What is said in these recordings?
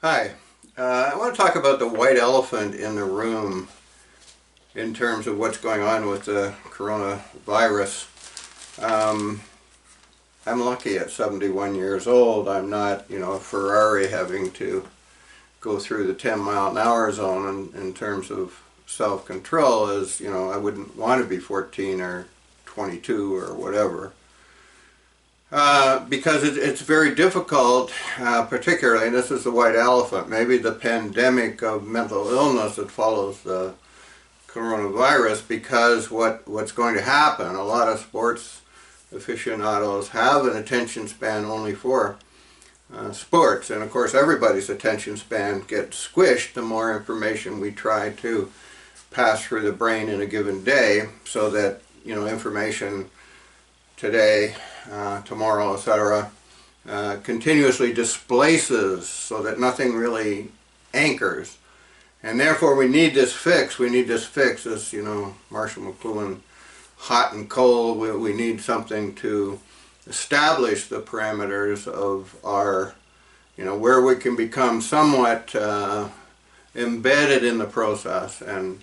Hi. I want to talk about the white elephant in the room in terms of what's going on with the coronavirus. I'm lucky at 71 years old. I'm not, a Ferrari having to go through the 10-mile-an-hour zone in terms of self-control, as, I wouldn't want to be 14 or 22 or whatever. Because it's very difficult, particularly, and this is the white elephant, maybe the pandemic of mental illness that follows the coronavirus, because what's going to happen, a lot of sports aficionados have an attention span only for sports, and of course everybody's attention span gets squished the more information we try to pass through the brain in a given day, so that information today, tomorrow, etc., continuously displaces so that nothing really anchors. And therefore we need this fix. We need this fix, as Marshall McLuhan, hot and cold. We need something to establish the parameters of our, where we can become somewhat embedded in the process and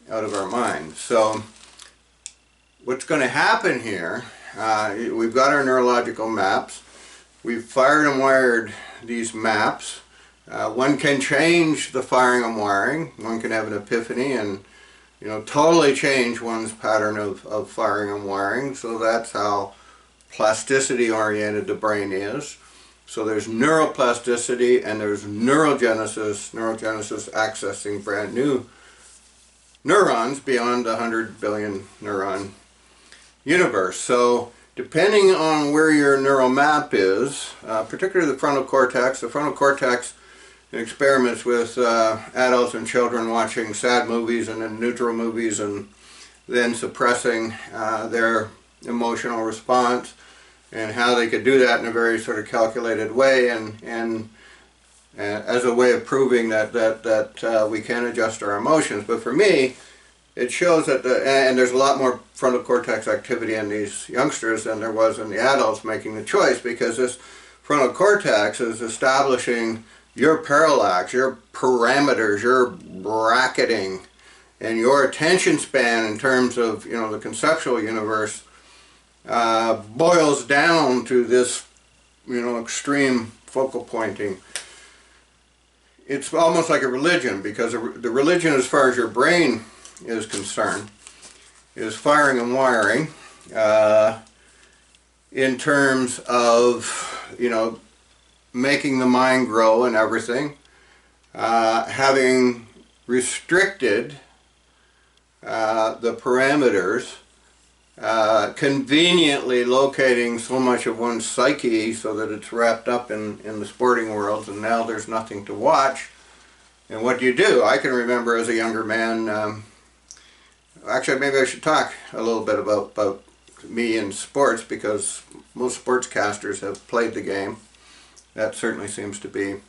out of our minds. So what's going to happen here, we've got our neurological maps. We've fired and wired these maps. One can change the firing and wiring. One can have an epiphany and totally change one's pattern of firing and wiring. So that's how plasticity oriented the brain is. So there's neuroplasticity and there's neurogenesis accessing brand new neurons beyond the 100 billion neuron universe. So depending on where your neural map is, particularly the frontal cortex in experiments with adults and children watching sad movies and then neutral movies and then suppressing their emotional response, and how they could do that in a very sort of calculated way, and as a way of proving that we can adjust our emotions. But for me, it shows that, and there's a lot more frontal cortex activity in these youngsters than there was in the adults making the choice, because this frontal cortex is establishing your parallax, your parameters, your bracketing, and your attention span in terms of, the conceptual universe boils down to this, extreme focal pointing. It's almost like a religion, because the religion, as far as your brain is concerned, is firing and wiring in terms of, making the mind grow and everything, having restricted the parameters, conveniently locating so much of one's psyche so that it's wrapped up in the sporting world, and now there's nothing to watch. And what do you do? I can remember as a younger man, actually maybe I should talk a little bit about me in sports, because most sportscasters have played the game. That certainly seems to be.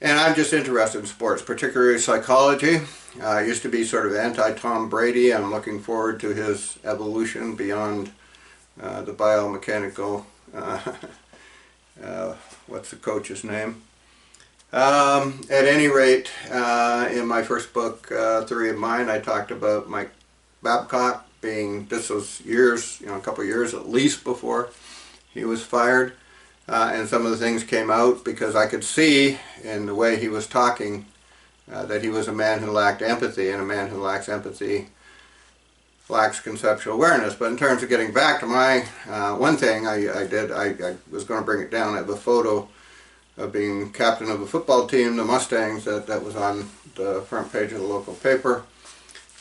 And I'm just interested in sports, particularly psychology. I used to be sort of anti-Tom Brady. I'm looking forward to his evolution beyond the biomechanical, what's the coach's name? At any rate, in my first book, Theory of Mind, I talked about Mike Babcock being, this was years, a couple years at least before he was fired. And some of the things came out because I could see in the way he was talking that he was a man who lacked empathy, and a man who lacks empathy lacks conceptual awareness. But in terms of getting back to my, one thing I did, I was going to bring it down. I have a photo of being captain of a football team, the Mustangs, that was on the front page of the local paper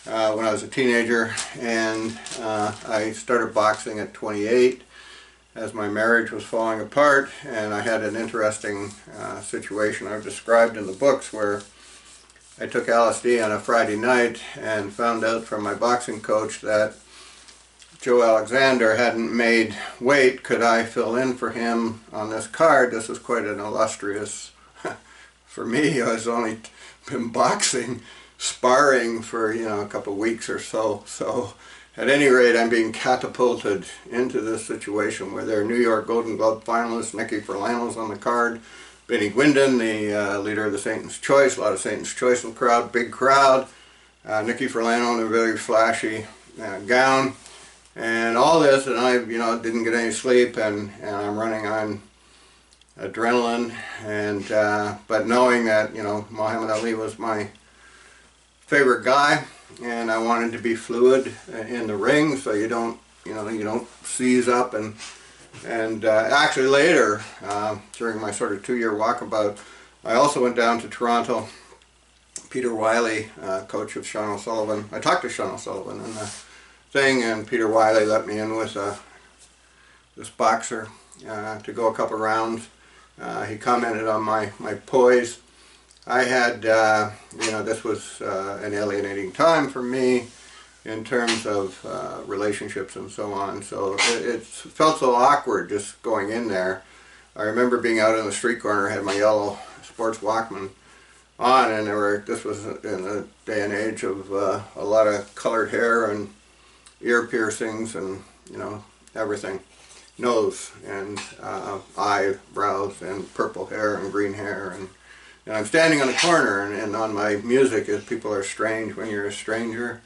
when I was a teenager. And I started boxing at 28. As my marriage was falling apart, and I had an interesting situation I've described in the books, where I took LSD on a Friday night and found out from my boxing coach that Joe Alexander hadn't made weight. Could I fill in for him on this card? This was quite an illustrious, for me, I was only been boxing, sparring for, a couple of weeks or so. So at any rate, I'm being catapulted into this situation where there are New York Golden Glove finalists, Nicky Furlano's on the card, Benny Gwindon, the leader of the Satan's Choice, a lot of Satan's Choice crowd, big crowd. Nikki Ferlano in a very flashy gown, and all this, and I, didn't get any sleep, and I'm running on adrenaline, and but knowing that, Muhammad Ali was my favorite guy, and I wanted to be fluid in the ring, so you don't seize up, and actually later, during my sort of 2-year walkabout, I also went down to Toronto. Peter Wiley, coach of Sean O'Sullivan. I talked to Sean O'Sullivan in the thing, and Peter Wiley let me in with this boxer to go a couple rounds. He commented on my poise. I had, this was an alienating time for me in terms of relationships and so on. So it felt so awkward just going in there. I remember being out in the street corner, I had my yellow sports Walkman on, and this was in the day and age of a lot of colored hair and ear piercings and everything, nose and eyebrows and purple hair and green hair, and I'm standing on the corner, and on my music is "People Are Strange When You're a Stranger."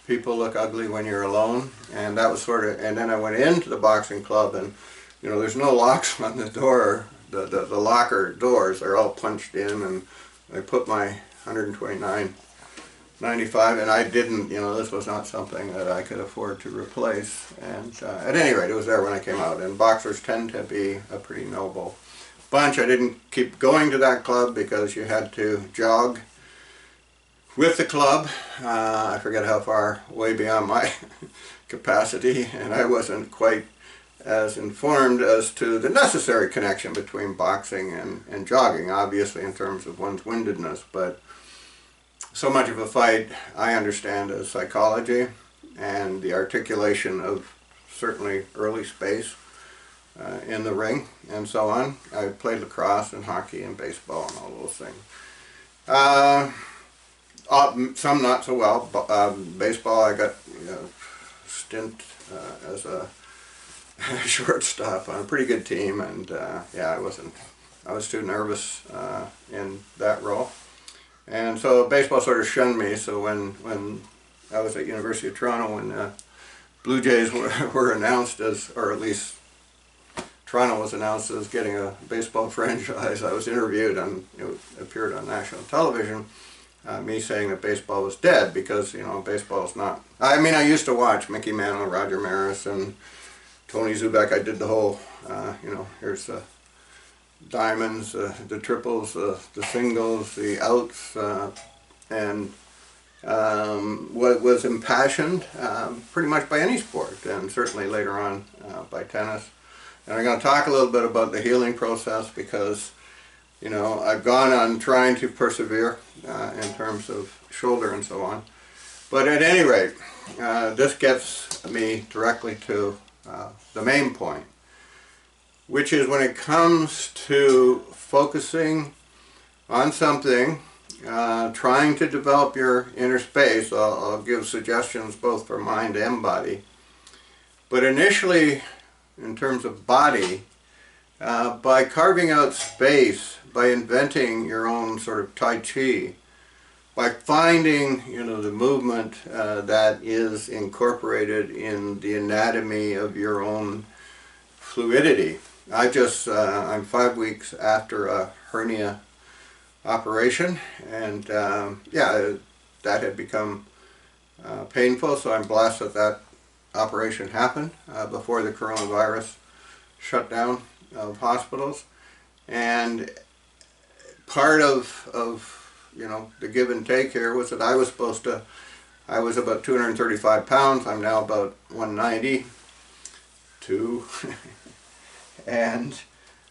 People look ugly when you're alone, and that was sort of. And then I went into the boxing club, and there's no locks on the door. The locker doors are all punched in, and I put my 129.95, and I didn't, this was not something that I could afford to replace, and at any rate, it was there when I came out, and boxers tend to be a pretty noble bunch. I didn't keep going to that club because you had to jog with the club. I forget how far, way beyond my capacity, and I wasn't quite as informed as to the necessary connection between boxing and jogging, obviously in terms of one's windedness, but so much of a fight I understand as psychology and the articulation of certainly early space in the ring and so on. I played lacrosse and hockey and baseball and all those things. Some not so well. Baseball, I got a stint as a shortstop on a pretty good team, and I was too nervous in that role, and so baseball sort of shunned me. So when I was at University of Toronto, when Blue Jays were announced as, or at least Toronto was announced as getting a baseball franchise, I was interviewed, and it appeared on national television, me saying that baseball was dead because baseball is not. I mean, I used to watch Mickey Mantle, Roger Maris, and Tony Zubak. I did the whole, here's the diamonds, the triples, the singles, the outs, and was impassioned pretty much by any sport, and certainly later on by tennis. And I'm going to talk a little bit about the healing process because, I've gone on trying to persevere in terms of shoulder and so on. But at any rate, this gets me directly to the main point, which is when it comes to focusing on something, trying to develop your inner space. I'll give suggestions both for mind and body, but initially in terms of body, by carving out space, by inventing your own sort of Tai Chi, by finding the movement that is incorporated in the anatomy of your own fluidity. I'm 5 weeks after a hernia operation, and that had become painful, so I'm blessed that operation happened before the coronavirus shutdown of hospitals. And part of the give and take here was that I was about 235 pounds. I'm now about 192. And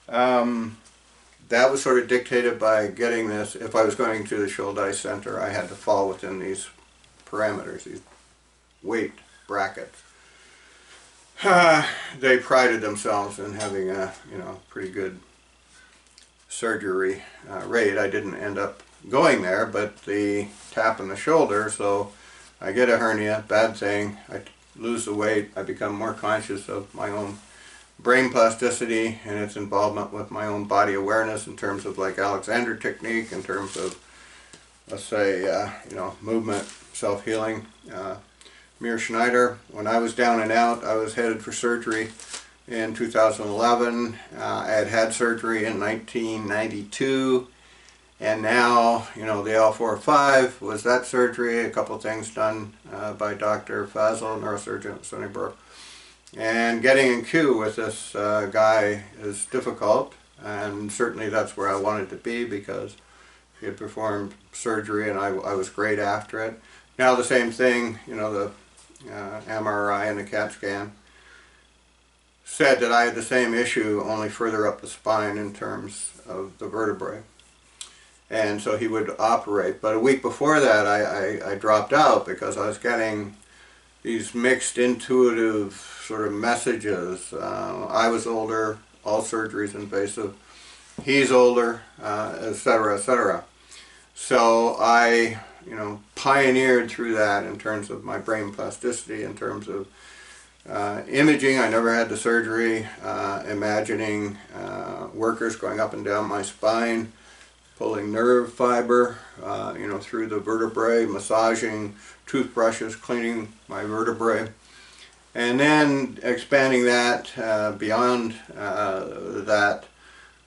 that was sort of dictated by getting this. If I was going to the Schuldeis Center, I had to fall within these parameters, these weight brackets. They prided themselves in having a pretty good surgery rate. I didn't end up going there, but the tap in the shoulder, so I get a hernia, bad thing, I lose the weight, I become more conscious of my own brain plasticity and its involvement with my own body awareness in terms of like Alexander technique, in terms of, let's say, movement, self-healing. Mir Schneider, when I was down and out, I was headed for surgery in 2011. I had surgery in 1992, and now, the L4-5 was that surgery, a couple of things done by Dr. Fazal, neurosurgeon at Sunnybrook. And getting in queue with this guy is difficult, and certainly that's where I wanted to be, because he had performed surgery and I was great after it. Now the same thing, the MRI and the CAT scan said that I had the same issue, only further up the spine in terms of the vertebrae. And so he would operate. But a week before that I dropped out because I was getting these mixed intuitive sort of messages. I was older, all surgery's invasive, he's older, etc., etc. So I, pioneered through that in terms of my brain plasticity, in terms of imaging. I never had the surgery, imagining workers going up and down my spine, pulling nerve fiber, through the vertebrae, massaging toothbrushes, cleaning my vertebrae, and then expanding that beyond that,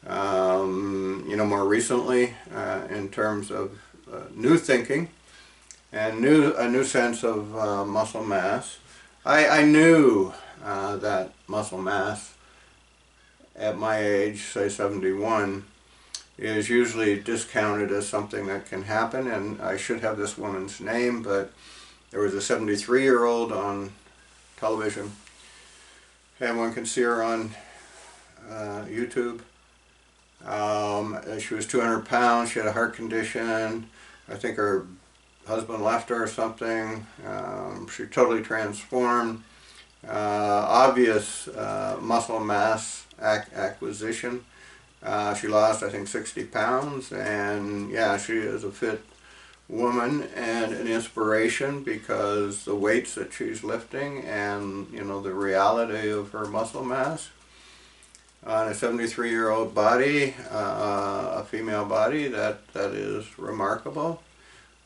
more recently in terms of new thinking and a new sense of muscle mass. I knew that muscle mass at my age, say 71, is usually discounted as something that can happen, and I should have this woman's name, but there was a 73-year-old on television, and one can see her on YouTube. She was 200 pounds, she had a heart condition, I think her husband left her or something. She totally transformed. Obvious muscle mass acquisition. She lost, I think, 60 pounds, and yeah, she is a fit woman and an inspiration, because the weights that she's lifting and, the reality of her muscle mass on a 73-year-old body, a female body, that is remarkable.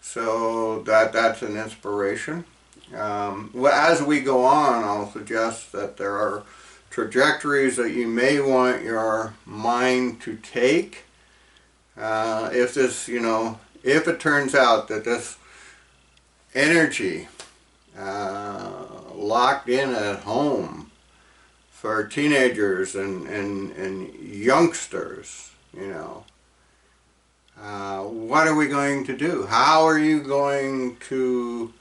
So that's an inspiration. As we go on, I'll suggest that there are trajectories that you may want your mind to take. If this, if it turns out that this energy locked in at home for teenagers and youngsters, what are we going to do? How are you going to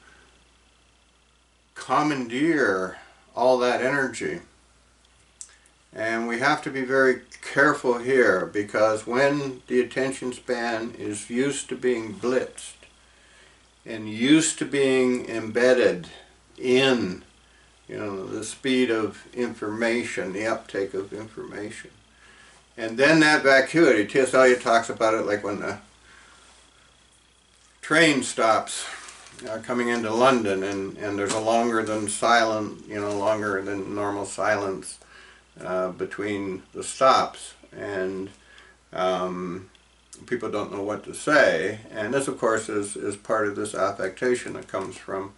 commandeer all that energy? And we have to be very careful here, because when the attention span is used to being blitzed and used to being embedded in, the speed of information, the uptake of information, and then that vacuity, T.S. Eliot talks about it like when the train stops coming into London, and there's a longer than normal silence between the stops, and people don't know what to say. And this, of course, is part of this affectation that comes from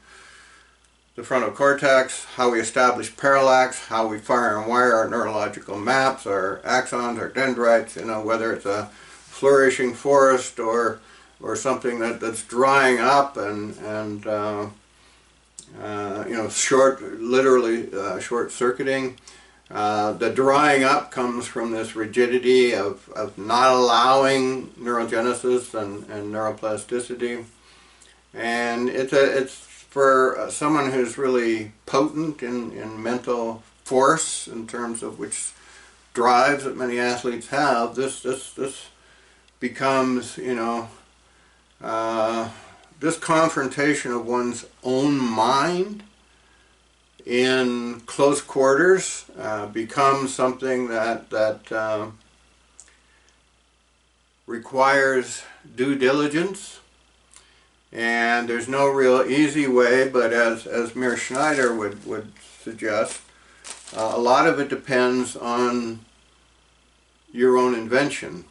the frontal cortex, how we establish parallax, how we fire and wire our neurological maps, our axons, our dendrites, whether it's a flourishing forest or something that's drying up and literally short-circuiting. The drying up comes from this rigidity of not allowing neurogenesis and neuroplasticity, and it's for someone who's really potent in mental force, in terms of which drives that many athletes have. This becomes, this confrontation of one's own mind in close quarters becomes something that requires due diligence, and there's no real easy way, but as Mir Schneider would suggest, a lot of it depends on your own invention.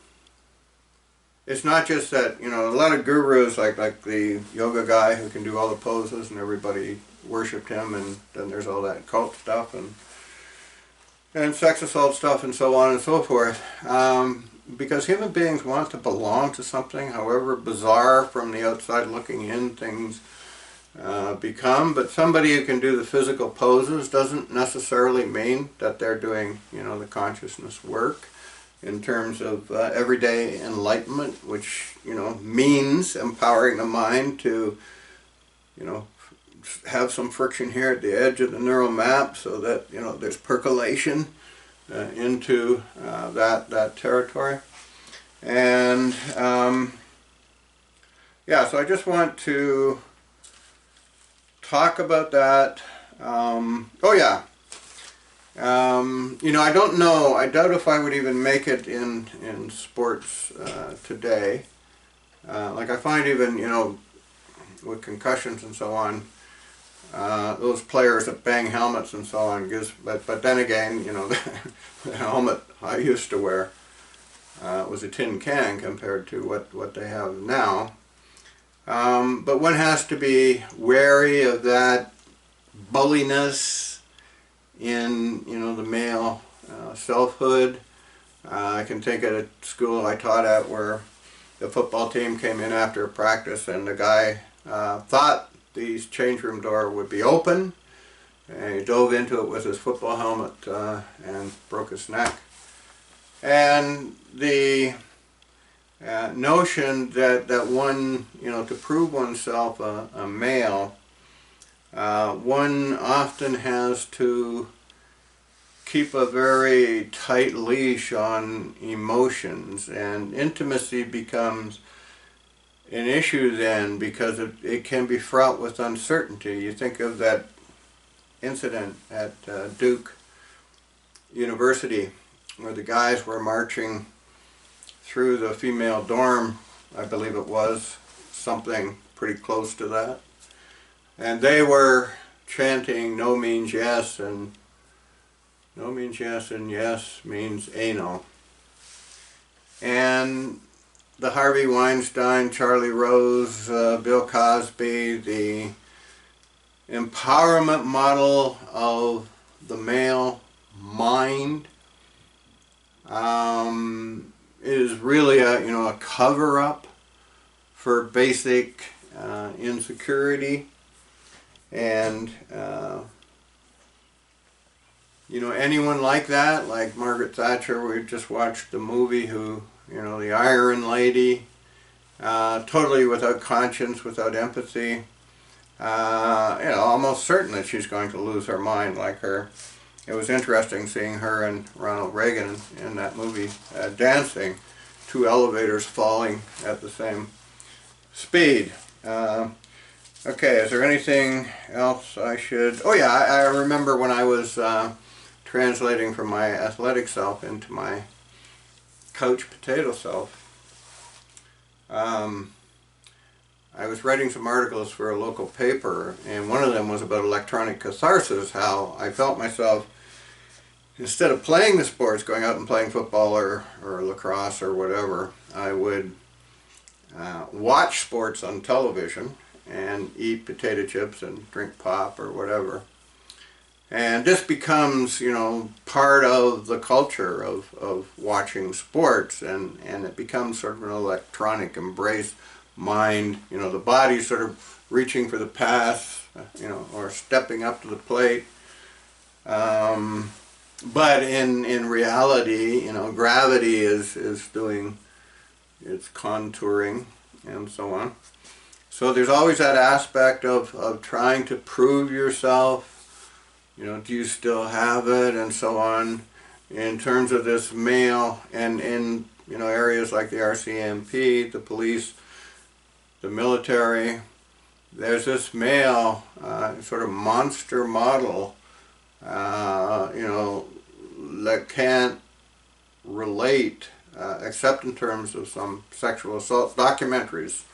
It's not just that, you know, a lot of gurus, like the yoga guy who can do all the poses and everybody worshipped him, and then there's all that cult stuff and sex assault stuff and so on and so forth. Because human beings want to belong to something, however bizarre from the outside looking in things become. But somebody who can do the physical poses doesn't necessarily mean that they're doing, you know, the consciousness work in terms of everyday enlightenment, which, you know, means empowering the mind to, you know, have some friction here at the edge of the neural map so that, you know, there's percolation into that territory. And yeah, so I just want to talk about that. Oh yeah, you know, I don't know, I doubt if I would even make it in sports today. Like I find even, you know, with concussions and so on, those players that bang helmets and so on gives, but then again, you know, the helmet I used to wear was a tin can compared to what they have now. But one has to be wary of that bulliness in, you know, the male selfhood. I can think of a school I taught at where the football team came in after a practice and the guy thought the change room door would be open, and he dove into it with his football helmet and broke his neck. And the notion that one, you know, to prove oneself a male, one often has to keep a very tight leash on emotions, and intimacy becomes an issue then because it can be fraught with uncertainty. You think of that incident at Duke University where the guys were marching through the female dorm, I believe it was, something pretty close to that. And they were chanting "no" means yes, and "no" means yes, and "yes" means anal. And the Harvey Weinstein, Charlie Rose, Bill Cosby, the empowerment model of the male mind is really a, you know, a cover-up for basic insecurity. And you know, anyone like that, like Margaret Thatcher, we just watched the movie, who, you know, the Iron Lady, totally without conscience, without empathy, you know, almost certain that she's going to lose her mind like her. It was interesting seeing her and Ronald Reagan in that movie dancing, two elevators falling at the same speed. Okay, is there anything else I should... Oh yeah, I remember when I was translating from my athletic self into my couch potato self, I was writing some articles for a local paper, and one of them was about electronic catharsis, how I felt myself, instead of playing the sports, going out and playing football or lacrosse or whatever, I would watch sports on television and eat potato chips and drink pop or whatever. And this becomes, you know, part of the culture of watching sports, and it becomes sort of an electronic embrace mind, you know, the body sort of reaching for the pass, you know, or stepping up to the plate. But in reality, you know, gravity is doing its contouring and so on. So there's always that aspect of trying to prove yourself. You know, do you still have it, and so on, in terms of this male, and in, you know, areas like the RCMP, the police, the military, there's this male sort of monster model, you know, that can't relate, except in terms of some sexual assault documentaries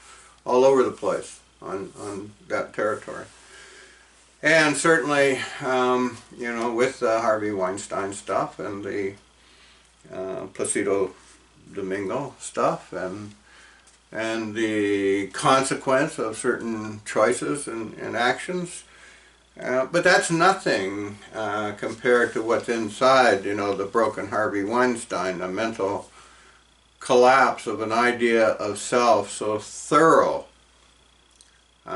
all over the place on that territory. And certainly, you know, with the Harvey Weinstein stuff and the Placido Domingo stuff, and the consequence of certain choices and actions. But that's nothing compared to what's inside, you know, the broken Harvey Weinstein, the mental collapse of an idea of self so thorough,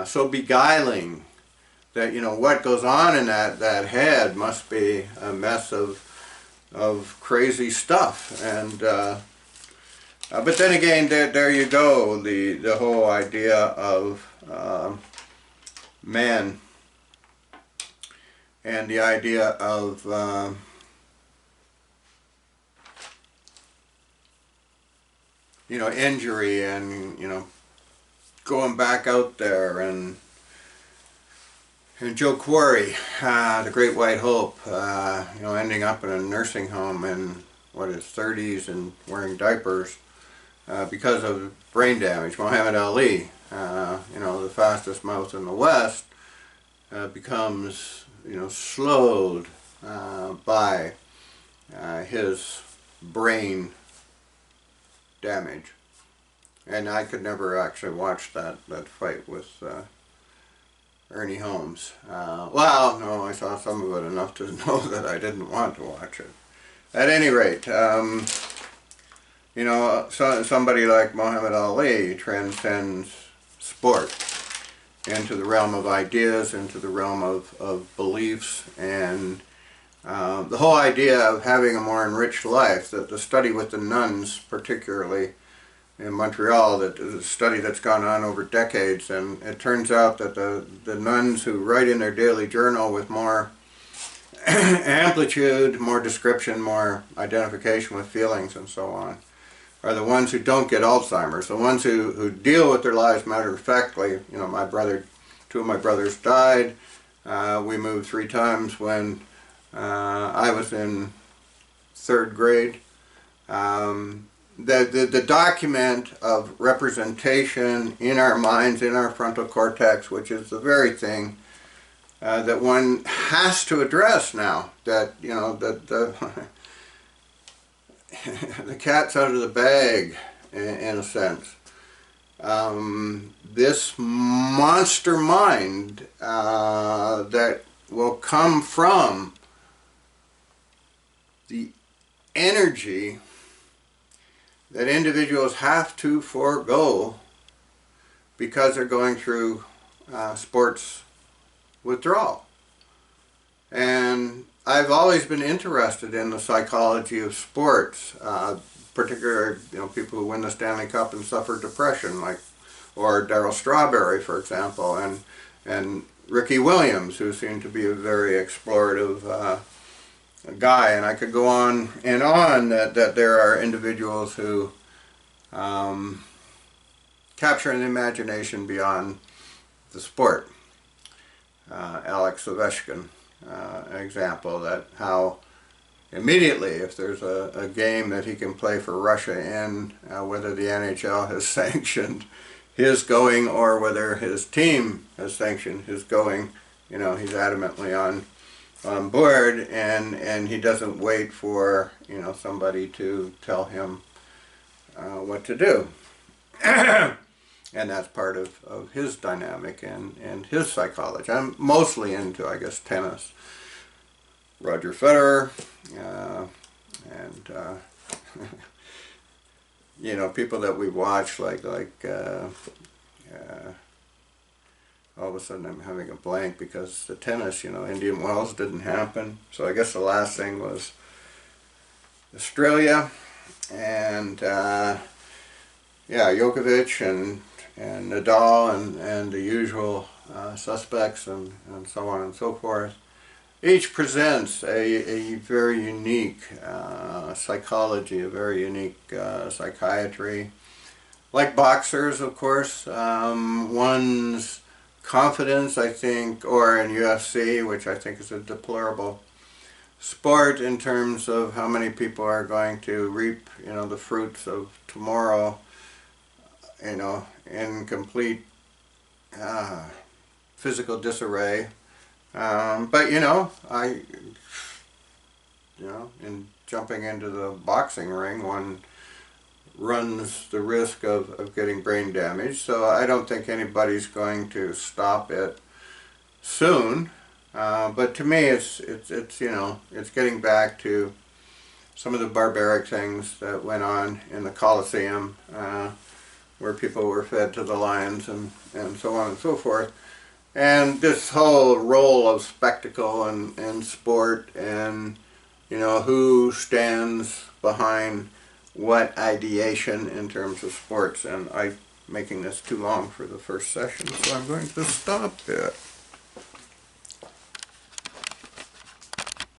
so beguiling, that, you know, what goes on in that head must be a mess of crazy stuff. And but then again, there you go, the whole idea of man, and the idea of you know, injury, and, you know, going back out there, and Joe Quarry, the Great White Hope, you know, ending up in a nursing home in, what, his 30s and wearing diapers because of brain damage. Muhammad Ali, you know, the fastest mouth in the West, becomes, you know, slowed by his brain damage. And I could never actually watch that fight with Ernie Holmes. Well, no, I saw some of it enough to know that I didn't want to watch it. At any rate, you know, somebody like Muhammad Ali transcends sport into the realm of ideas, into the realm of beliefs, and the whole idea of having a more enriched life. The study with the nuns, particularly in Montreal, that is a study that's gone on over decades, and it turns out that the nuns who write in their daily journal with more amplitude, more description, more identification with feelings and so on, are the ones who don't get Alzheimer's, the ones who deal with their lives matter-of-factly. You know, two of my brothers died. We moved 3 times when I was in 3rd grade. The document of representation in our minds, in our frontal cortex, which is the very thing that one has to address now, that, you know, that the cat's out of the bag, in a sense. This monster mind that will come from the energy that individuals have to forego because they're going through sports withdrawal. And I've always been interested in the psychology of sports, particularly, you know, people who win the Stanley Cup and suffer depression, like, or Darryl Strawberry, for example, and Ricky Williams, who seemed to be a very explorative guy. And I could go on and on that there are individuals who capture an imagination beyond the sport. Alex Ovechkin, an example, that how immediately, if there's a game that he can play for Russia in, whether the NHL has sanctioned his going or whether his team has sanctioned his going, you know, he's adamantly on board, and he doesn't wait for, you know, somebody to tell him what to do. And that's part of his dynamic and his psychology. I'm mostly into, I guess, tennis. Roger Federer, and you know, people that we watch, like all of a sudden I'm having a blank, because the tennis, you know, Indian Wells didn't happen. So I guess the last thing was Australia, and yeah, Djokovic and Nadal and the usual suspects and so on and so forth. Each presents a very unique psychology, a very unique psychiatry. Like boxers, of course, one's confidence, I think, or in UFC, which I think is a deplorable sport in terms of how many people are going to reap, you know, the fruits of tomorrow, you know, in complete physical disarray, But in jumping into the boxing ring, one runs the risk of getting brain damage. So I don't think anybody's going to stop it soon. But to me, it's getting back to some of the barbaric things that went on in the Colosseum, where people were fed to the lions and so on and so forth. And this whole role of spectacle and sport, and who stands behind what ideation in terms of sports. And I'm making this too long for the first session, so I'm going to stop it.